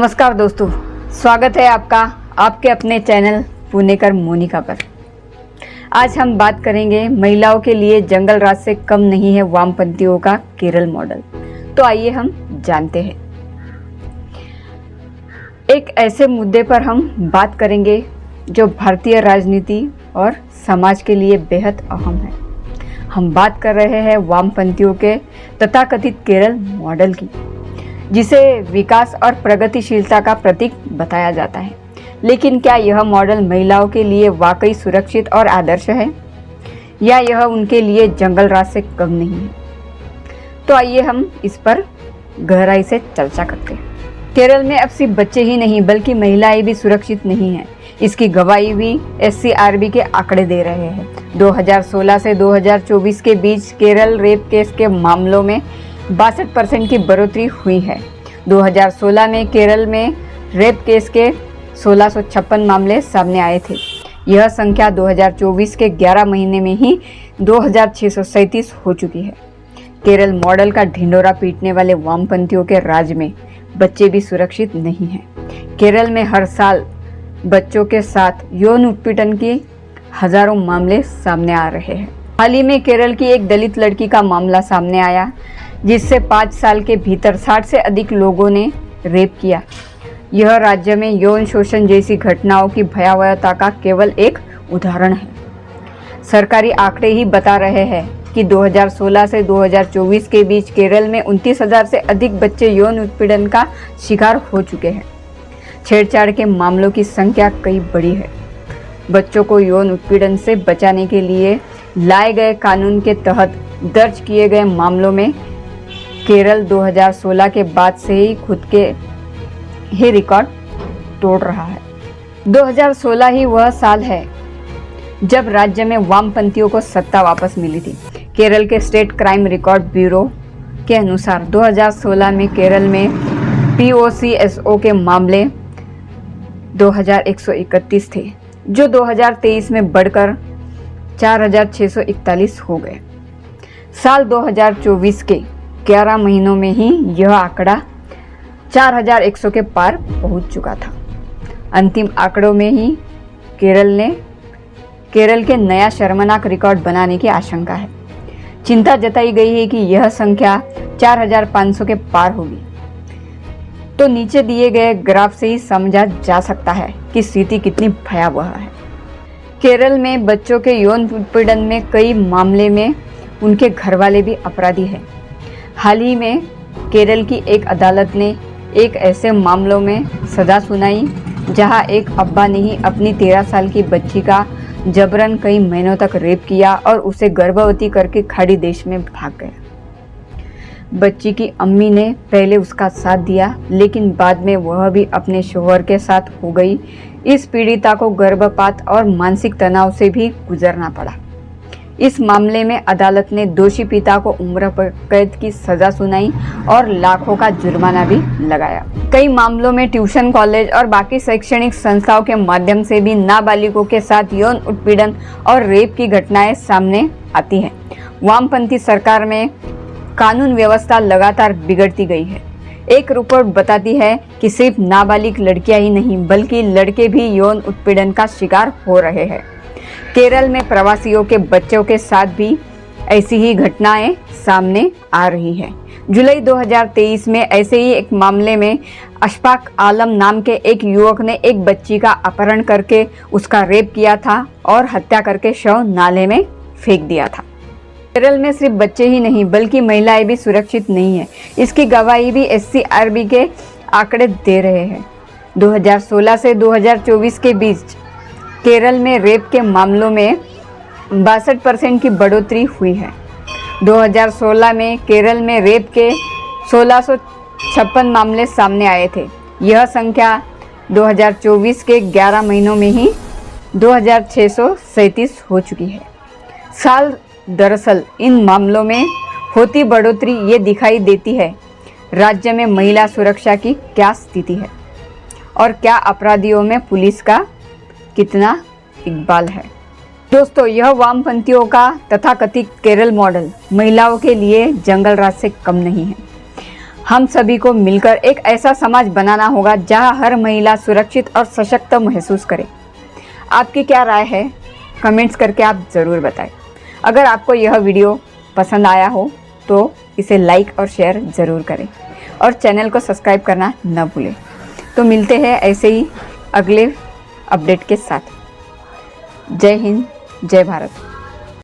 नमस्कार दोस्तों, स्वागत है आपका आपके अपने चैनल पुणेकर मोनिका पर। आज हम बात करेंगे महिलाओं के लिए जंगल राज से कम नहीं है वामपंथियों का केरल मॉडल। तो आइए हम जानते हैं। एक ऐसे मुद्दे पर हम बात करेंगे जो भारतीय राजनीति और समाज के लिए बेहद अहम है। हम बात कर रहे हैं वामपंथियों के तथाकथित केरल मॉडल की, जिसे विकास और प्रगतिशीलता का प्रतीक बताया जाता है। लेकिन क्या यह मॉडल महिलाओं के लिए वाकई सुरक्षित और आदर्श है, या यह उनके लिए जंगल राज से कम नहीं है? तो आइए हम इस पर गहराई से चर्चा करते हैं। केरल में अब सिर्फ बच्चे ही नहीं बल्कि महिलाएं भी सुरक्षित नहीं हैं। इसकी गवाही भी SCRB के आंकड़े दे रहे हैं। 2016 से 2024 के बीच केरल रेप केस के मामलों में 62% की बढ़ोतरी हुई है। 2016 में केरल में रेप केस के 1656 मामले सामने आए थे। यह संख्या 2024 के 11 महीने में ही 2637 हो चुकी है। केरल मॉडल का ढिंढोरा पीटने वाले वामपंथियों के राज में बच्चे भी सुरक्षित नहीं हैं। केरल में हर साल बच्चों के साथ यौन उत्पीड़न के हजारों मामले सामने आ रहे हैं। हाल ही में केरल की एक दलित लड़की का मामला सामने आया, जिससे 5 साल के भीतर 60 से अधिक लोगों ने रेप किया। यह राज्य में यौन शोषण जैसी घटनाओं की भयावहता का केवल एक उदाहरण है। सरकारी आंकड़े ही बता रहे हैं कि 2016 से 2024 के बीच केरल में 29,000 से अधिक बच्चे यौन उत्पीड़न का शिकार हो चुके हैं। छेड़छाड़ के मामलों की संख्या कई बड़ी है। बच्चों को यौन उत्पीड़न से बचाने के लिए लाए गए कानून के तहत दर्ज किए गए मामलों में केरल 2016 के बाद से ही खुद के ही रिकॉर्ड तोड़ रहा है। 2016 ही वह साल है जब राज्य में वामपंथियों को सत्ता वापस मिली थी। केरल के स्टेट क्राइम रिकॉर्ड ब्यूरो के अनुसार 2016 में केरल में POCSO के मामले 2131 थे, जो 2023 में बढ़कर 4641 हो गए। साल 2024 के 11 महीनों में ही यह आंकड़ा 4100 के पार पहुंच चुका था। अंतिम आंकड़ों में ही केरल के नया शर्मनाक रिकॉर्ड बनाने की आशंका है। चिंता जताई गई है कि यह संख्या 4500 के पार होगी। तो नीचे दिए गए ग्राफ से ही समझा जा सकता है कि स्थिति कितनी भयावह है। केरल में बच्चों के यौन उत्पीड़न में कई मामले में उनके घरवाले भी अपराधी हैं। हाल ही में केरल की एक अदालत ने एक ऐसे मामलों में सजा सुनाई जहां एक अब्बा ने ही अपनी 13 साल की बच्ची का जबरन कई महीनों तक रेप किया और उसे गर्भवती करके खाड़ी देश में भाग गया। बच्ची की अम्मी ने पहले उसका साथ दिया, लेकिन बाद में वह भी अपने शौहर के साथ हो गई। इस पीड़िता को गर्भपात और मानसिक तनाव से भी गुजरना पड़ा। इस मामले में अदालत ने दोषी पिता को उम्र कैद की सजा सुनाई और लाखों का जुर्माना भी लगाया। कई मामलों में ट्यूशन कॉलेज और बाकी शैक्षणिक संस्थाओं के माध्यम से भी नाबालिगों के साथ यौन उत्पीड़न और रेप की घटनाएं सामने आती हैं। वामपंथी सरकार में कानून व्यवस्था लगातार बिगड़ती गई है। एक रिपोर्ट बताती है कि सिर्फ नाबालिग लड़कियां ही नहीं बल्कि लड़के भी यौन उत्पीड़न का शिकार हो रहे हैं। केरल में प्रवासियों के बच्चों के साथ भी ऐसी ही घटनाएं सामने आ रही हैं। जुलाई 2023 में ऐसे ही एक मामले में अशफाक आलम नाम के एक युवक ने एक बच्ची का अपहरण करके उसका रेप किया था और हत्या करके शव नाले में फेंक दिया था। केरल में सिर्फ बच्चे ही नहीं बल्कि महिलाएं भी सुरक्षित नहीं है। इसकी गवाही भी SCRB के आंकड़े दे रहे हैं। 2016 से 2024 के बीच केरल में रेप के मामलों में 62% की बढ़ोतरी हुई है। 2016 में केरल में रेप के 1656 मामले सामने आए थे। यह संख्या 2024 के 11 महीनों में ही 2637 हो चुकी है। दरअसल इन मामलों में होती बढ़ोतरी ये दिखाई देती है राज्य में महिला सुरक्षा की क्या स्थिति है और क्या अपराधियों में पुलिस का कितना इकबाल है। दोस्तों, यह वामपंथियों का तथाकथित केरल मॉडल महिलाओं के लिए जंगल राज से कम नहीं है। हम सभी को मिलकर एक ऐसा समाज बनाना होगा जहां हर महिला सुरक्षित और सशक्त महसूस करे। आपकी क्या राय है? कमेंट्स करके आप ज़रूर बताएं। अगर आपको यह वीडियो पसंद आया हो तो इसे लाइक और शेयर ज़रूर करें और चैनल को सब्सक्राइब करना न भूलें। तो मिलते हैं ऐसे ही अगले अपडेट के साथ। जय हिंद, जय भारत।